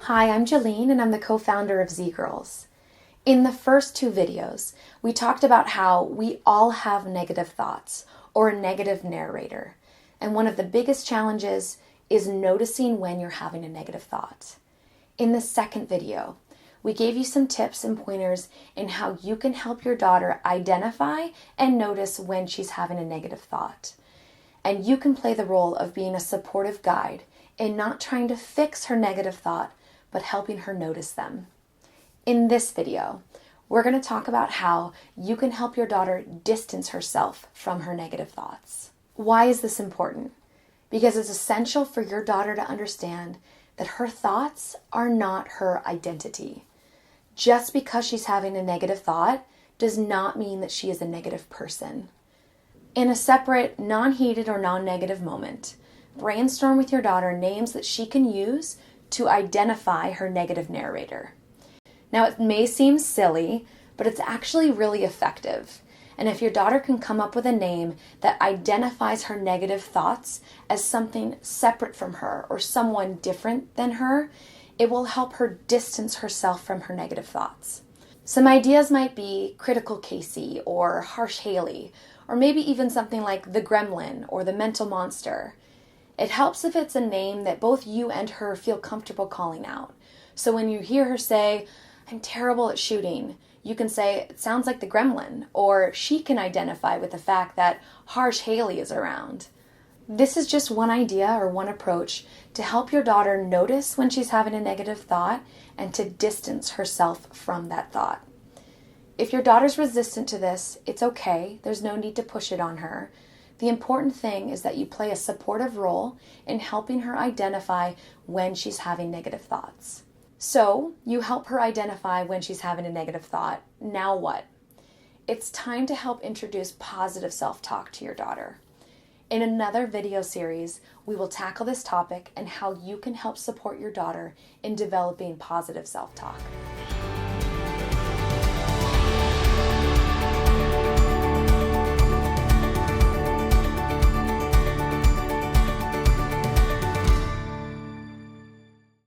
Hi, I'm Jolene and I'm the co-founder of Z Girls. In the first two videos, we talked about how we all have negative thoughts or a negative narrator. And one of the biggest challenges is noticing when you're having a negative thought. In the second video, we gave you some tips and pointers in how you can help your daughter identify and notice when she's having a negative thought. And you can play the role of being a supportive guide in not trying to fix her negative thought, but helping her notice them. In this video, we're going to talk about how you can help your daughter distance herself from her negative thoughts. Why is this important? Because it's essential for your daughter to understand that her thoughts are not her identity. Just because she's having a negative thought does not mean that she is a negative person. In a separate, non-heated or non-negative moment, brainstorm with your daughter names that she can use to identify her negative narrator. Now, it may seem silly, but it's actually really effective. And if your daughter can come up with a name that identifies her negative thoughts as something separate from her or someone different than her, it will help her distance herself from her negative thoughts. Some ideas might be Critical Casey or Harsh Haley, or maybe even something like the Gremlin or the Mental Monster. It helps if it's a name that both you and her feel comfortable calling out. So when you hear her say, "I'm terrible at shooting," you can say, "It sounds like the Gremlin," or she can identify with the fact that Harsh Haley is around. This is just one idea or one approach to help your daughter notice when she's having a negative thought and to distance herself from that thought. If your daughter's resistant to this, it's okay. There's no need to push it on her. The important thing is that you play a supportive role in helping her identify when she's having negative thoughts. So, you help her identify when she's having a negative thought. Now what? It's time to help introduce positive self-talk to your daughter. In another video series, we will tackle this topic and how you can help support your daughter in developing positive self-talk.